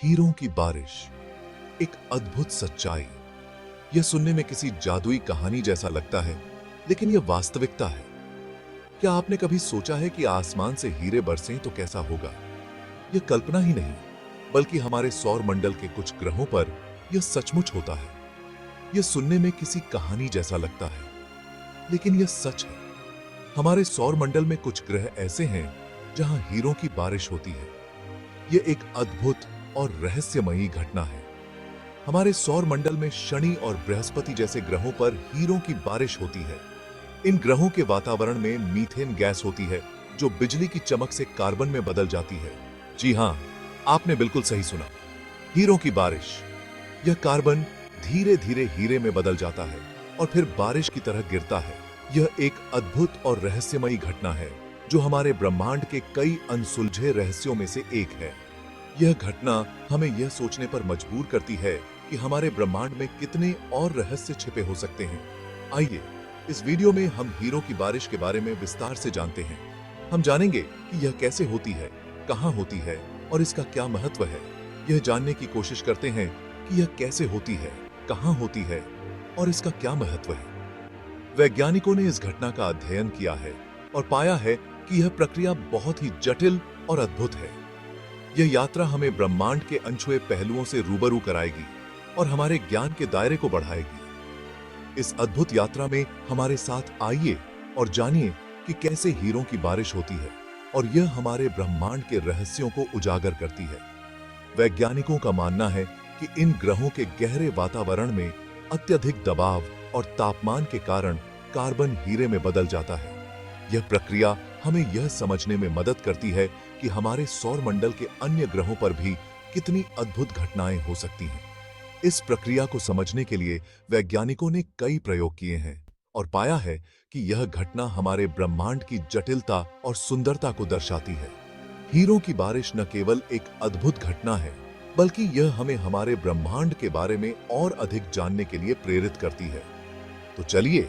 हीरों की बारिश, एक अद्भुत सच्चाई। यह सुनने में किसी जादुई कहानी जैसा लगता है, लेकिन यह वास्तविकता है। क्या आपने कभी सोचा है कि आसमान से हीरे बरसें तो कैसा होगा? यह कल्पना ही नहीं, बल्कि हमारे सौर मंडल के कुछ ग्रहों पर यह सचमुच होता है। यह सुनने में किसी कहानी जैसा लगता है, लेकिन यह सच है। हमारे सौर मंडल में कुछ ग्रह ऐसे हैं जहां हीरों की बारिश होती है। यह एक अद्भुत और रहस्यमयी घटना है। हमारे सौर मंडल में शनि और बृहस्पति जैसे ग्रहों पर हीरों की बारिश होती है। इन ग्रहों के वातावरण में मीथेन गैस होती है, जो बिजली की चमक से कार्बन में बदल जाती है। जी हां, आपने बिल्कुल सही सुना। हीरों की बारिश। यह कार्बन धीरे धीरे हीरे में बदल जाता है और फिर बारिश की तरह गिरता है। यह एक अद्भुत और रहस्यमयी घटना है, जो हमारे ब्रह्मांड के कई अनसुलझे रहस्यों में से एक है। यह घटना हमें यह सोचने पर मजबूर करती है कि हमारे ब्रह्मांड में कितने और रहस्य छिपे हो सकते हैं। आइए, इस वीडियो में हम हीरों की बारिश के बारे में विस्तार से जानते हैं। हम जानेंगे कि यह कैसे होती है, कहां होती है और इसका क्या महत्व है। यह जानने की कोशिश करते हैं कि यह कैसे होती है, कहां होती है और इसका क्या महत्व है। वैज्ञानिकों ने इस घटना का अध्ययन किया है और पाया है कि यह प्रक्रिया बहुत ही जटिल और अद्भुत है। यह यात्रा हमें ब्रह्मांड के अनछुए पहलुओं से रूबरू कराएगी और हमारे ज्ञान के दायरे को बढ़ाएगी। इस अद्भुत यात्रा में हमारे साथ आइए और जानिए कि कैसे हीरों की बारिश होती है और यह हमारे ब्रह्मांड के रहस्यों को उजागर करती है। वैज्ञानिकों का मानना है कि इन ग्रहों के गहरे वातावरण में अत्यधिक दबाव और तापमान के कारण कार्बन हीरे में बदल जाता है। यह प्रक्रिया हमें यह समझने में मदद करती है कि हमारे सौर मंडल के अन्य ग्रहों पर भी कितनी अद्भुत घटनाएं हो सकती हैं। इस प्रक्रिया को समझने के लिए वैज्ञानिकों ने कई प्रयोग किए हैं और पाया है कि यह घटना हमारे ब्रह्मांड की जटिलता और सुंदरता को दर्शाती है। हीरों की बारिश न केवल एक अद्भुत घटना है, बल्कि यह हमें हमारे ब्रह्मांड के बारे में और अधिक जानने के लिए प्रेरित करती है। तो चलिए,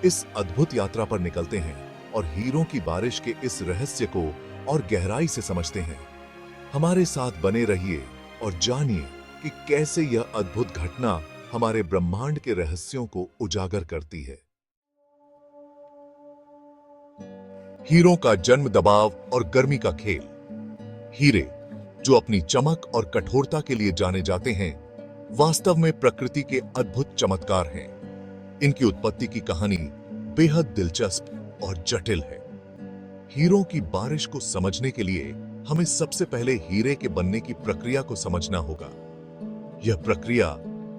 इस अद्भुत यात्रा पर निकलते हैं और हीरों की बारिश के इस रहस्य को और गहराई से समझते हैं। हमारे साथ बने रहिए और जानिए कि कैसे यह अद्भुत घटना हमारे ब्रह्मांड के रहस्यों को उजागर करती है। हीरों का जन्म, दबाव और गर्मी का खेल। हीरे, जो अपनी चमक और कठोरता के लिए जाने जाते हैं, वास्तव में प्रकृति के अद्भुत चमत्कार हैं। इनकी उत्पत्ति की कहानी बेहद दिलचस्प और जटिल है। हीरों की बारिश को समझने के लिए हमें सबसे पहले हीरे के बनने की प्रक्रिया को समझना होगा। यह प्रक्रिया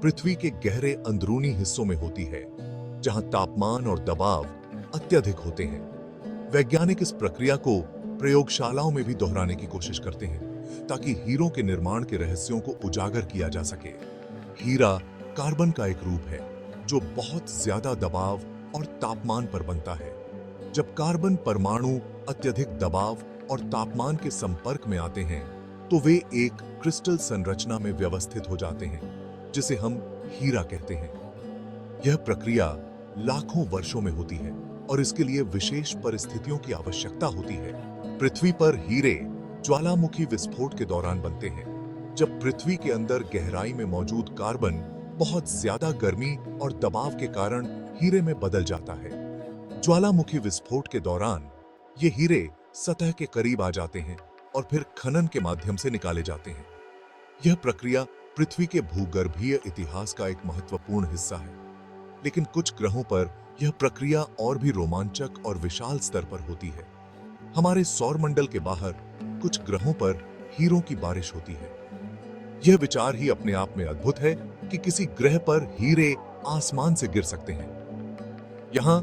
पृथ्वी के गहरे अंदरूनी हिस्सों में होती है, जहां तापमान और दबाव अत्यधिक होते हैं। वैज्ञानिक इस प्रक्रिया को प्रयोगशालाओं में भी दोहराने की कोशिश करते हैं, ताकि हीरों के निर्माण के रहस्यों को उजागर किया जा सके। हीरा कार्बन का एक रूप है, जो बहुत ज्यादा दबाव और तापमान पर बनता है। जब कार्बन परमाणु अत्यधिक दबाव और तापमान के संपर्क में आते हैं, तो वे एक क्रिस्टल संरचना में व्यवस्थित हो जाते हैं, जिसे हम हीरा कहते हैं। यह प्रक्रिया लाखों वर्षों में होती है और इसके लिए विशेष परिस्थितियों की आवश्यकता होती है। पृथ्वी पर हीरे ज्वालामुखी विस्फोट के दौरान बनते हैं, जब पृथ्वी के अंदर गहराई में मौजूद कार्बन बहुत ज्यादा गर्मी और दबाव के कारण हीरे में बदल जाता है। ज्वालामुखी विस्फोट के दौरान ये हीरे सतह के करीब आ जाते हैं और फिर खनन के माध्यम से निकाले जाते हैं। यह प्रक्रिया पृथ्वी के भूगर्भीय इतिहास का एक महत्वपूर्ण हिस्सा है, लेकिन कुछ ग्रहों पर यह प्रक्रिया और भी रोमांचक और विशाल स्तर पर होती है। हमारे सौर मंडल के बाहर कुछ ग्रहों पर हीरों की बारिश होती है। यह विचार ही अपने आप में अद्भुत है कि किसी ग्रह पर हीरे आसमान से गिर सकते हैं। यहाँ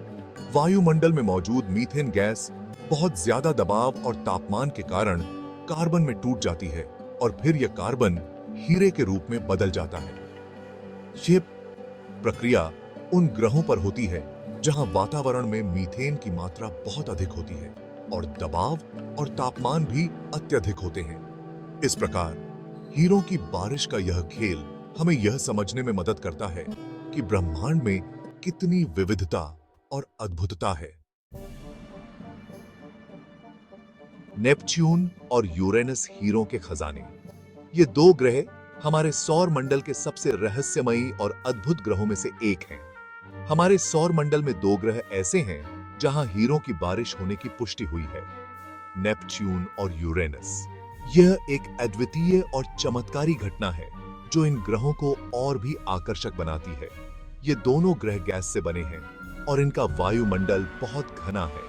वायुमंडल में मौजूद मीथेन गैस बहुत ज्यादा दबाव और तापमान के कारण कार्बन में टूट जाती है और फिर यह कार्बन हीरे के रूप में बदल जाता है। यह प्रक्रिया उन ग्रहों पर होती है जहां वातावरण में मीथेन की मात्रा बहुत अधिक होती है और दबाव और तापमान भी अत्यधिक होते हैं। इस प्रकार हीरों की बारिश का यह खेल हमें यह समझने में मदद करता है कि ब्रह्मांड में कितनी विविधता और अद्भुतता है। नेपच्यून और यूरेनस हीरों के खजाने। ये दो ग्रह हमारे सौर मंडल के सबसे रहस्यमयी और अद्भुत ग्रहों में से एक हैं। हमारे सौर मंडल में दो ग्रह ऐसे हैं जहां हीरों की बारिश होने की पुष्टि हुई है, नेपच्यून और यूरेनस। यह एक अद्वितीय और चमत्कारी घटना है जो इन ग्रहों को और भी आकर्षक बनाती है। ये दोनों ग्रह गैस से बने हैं और इनका वायुमंडल बहुत घना है।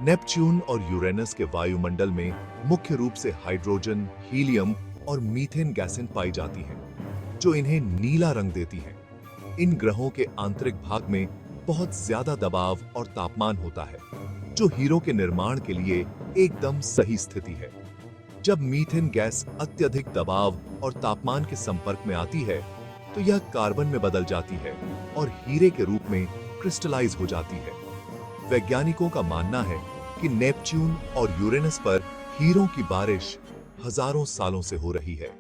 नेपच्यून और यूरेनस के वायुमंडल में मुख्य रूप से हाइड्रोजन, हीलियम और मीथेन गैसें पाई जाती हैं, जो इन्हें नीला रंग देती हैं। इन ग्रहों के आंतरिक भाग में बहुत ज्यादा दबाव और तापमान होता है, जो हीरो के निर्माण के लिए एकदम सही स्थिति है। जब मीथेन गैस अत्यधिक दबाव और तापमान के संपर्क में आती है, तो यह कार्बन में बदल जाती है और हीरे के रूप में क्रिस्टलाइज हो जाती है। वैज्ञानिकों का मानना है कि नेपच्यून और यूरेनस पर हीरों की बारिश हजारों सालों से हो रही है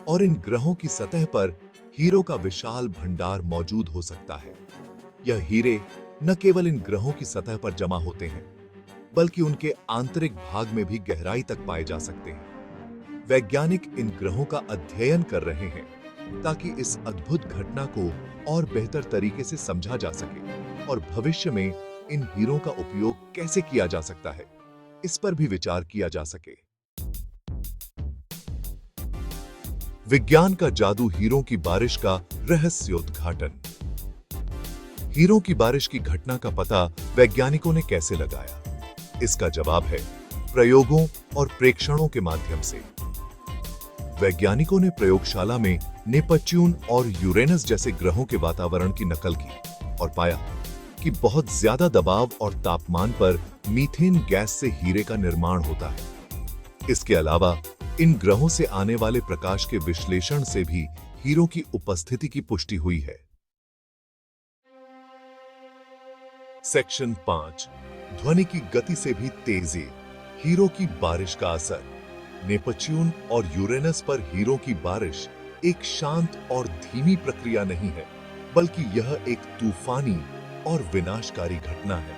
और इन ग्रहों की सतह पर हीरो का विशाल भंडार मौजूद हो सकता है। यह हीरे न केवल इन ग्रहों की सतह पर जमा होते हैं, बल्कि उनके आंतरिक भाग में भी गहराई तक पाए जा सकते हैं। वैज्ञानिक इन ग्रहों का अध्ययन कर रहे हैं ताकि इस अद्भुत घटना को और बेहतर तरीके से समझा जा सके और भविष्य में इन हीरों का उपयोग कैसे किया जा सकता है, इस पर भी विचार किया जा सके। विज्ञान का जादू हीरों की बारिश का रहस्योद्घाटन। हीरों की बारिश की घटना का पता वैज्ञानिकों ने कैसे लगाया? इसका जवाब है प्रयोगों और प्रेक्षणों के माध्यम से। वैज्ञानिकों ने प्रयोगशाला में नेपच्यून और यूरेनस जैसे ग्रहों के वातावरण की नकल की और पाया कि बहुत ज्यादा दबाव और तापमान पर मीथेन गैस से हीरे का निर्माण होता है। इसके अलावा इन ग्रहों से आने वाले प्रकाश के विश्लेषण से भी हीरो की उपस्थिति की पुष्टि हुई है। सेक्शन 5, ध्वनि की गति से भी तेजी, हीरो की बारिश का असर। नेपच्यून और यूरेनस पर हीरो की बारिश एक शांत और धीमी प्रक्रिया नहीं है, बल्कि यह एक तूफानी और विनाशकारी घटना है।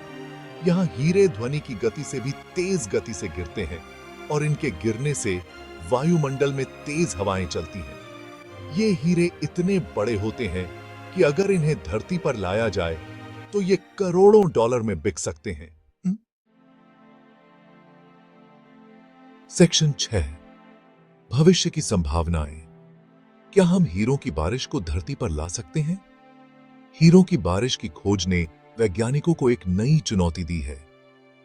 यहाँ हीरे ध्वनि की गति से भी तेज गति से गिरते हैं और इनके गिरने से वायुमंडल में तेज हवाएं चलती हैं। ये हीरे इतने बड़े होते हैं कि अगर इन्हें धरती पर लाया जाए तो ये करोड़ों डॉलर में बिक सकते हैं। सेक्शन 6, भविष्य की संभावनाएं। क्या हम हीरों की बारिश को धरती पर ला सकते हैं? हीरों की बारिश की खोज ने वैज्ञानिकों को एक नई चुनौती दी है।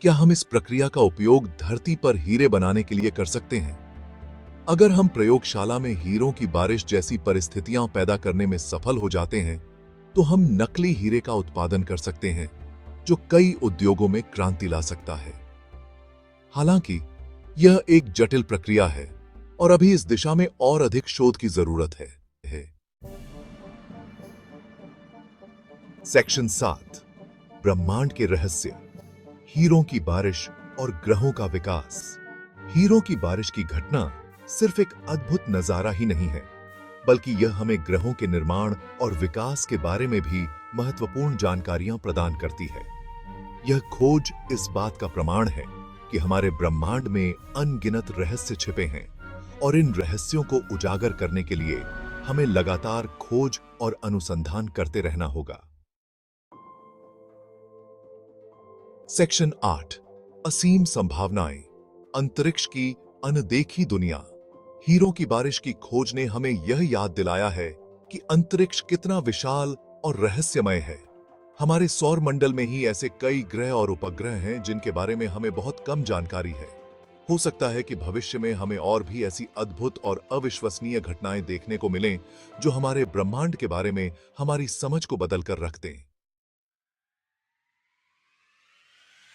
क्या हम इस प्रक्रिया का उपयोग धरती पर हीरे बनाने के लिए कर सकते हैं? अगर हम प्रयोगशाला में हीरों की बारिश जैसी परिस्थितियां पैदा करने में सफल हो जाते हैं, तो हम नकली हीरे का उत्पादन कर सकते हैं, जो कई उद्योगों में क्रांति ला सकता है। हालांकि यह एक जटिल प्रक्रिया है और अभी इस दिशा में और अधिक शोध की जरूरत है। सेक्शन 7, ब्रह्मांड के रहस्य, हीरों की बारिश और ग्रहों का विकास। हीरों की बारिश की घटना सिर्फ एक अद्भुत नजारा ही नहीं है, बल्कि यह हमें ग्रहों के निर्माण और विकास के बारे में भी महत्वपूर्ण जानकारियां प्रदान करती है। यह खोज इस बात का प्रमाण है कि हमारे ब्रह्मांड में अनगिनत रहस्य छिपे हैं और इन रहस्यों को उजागर करने के लिए हमें लगातार खोज और अनुसंधान करते रहना होगा। सेक्शन 8, असीम संभावनाएं, अंतरिक्ष की अनदेखी दुनिया। हीरों की बारिश की खोज ने हमें यह याद दिलाया है कि अंतरिक्ष कितना विशाल और रहस्यमय है। हमारे सौर मंडल में ही ऐसे कई ग्रह और उपग्रह हैं जिनके बारे में हमें बहुत कम जानकारी है। हो सकता है कि भविष्य में हमें और भी ऐसी अद्भुत और अविश्वसनीय घटनाएं देखने को मिलें जो हमारे ब्रह्मांड के बारे में हमारी समझ को बदलकर रख दें।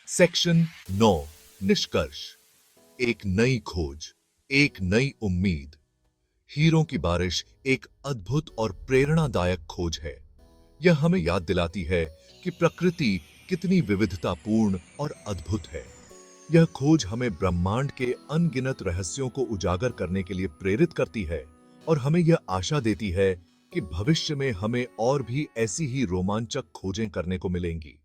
सेक्शन 9, निष्कर्ष, एक नई खोज, एक नई उम्मीद। हीरों की बारिश एक अद्भुत और प्रेरणादायक खोज है। यह हमें याद दिलाती है कि प्रकृति कितनी विविधतापूर्ण और अद्भुत है। यह खोज हमें ब्रह्मांड के अनगिनत रहस्यों को उजागर करने के लिए प्रेरित करती है और हमें यह आशा देती है कि भविष्य में हमें और भी ऐसी ही रोमांचक खोजें करने को मिलेंगी।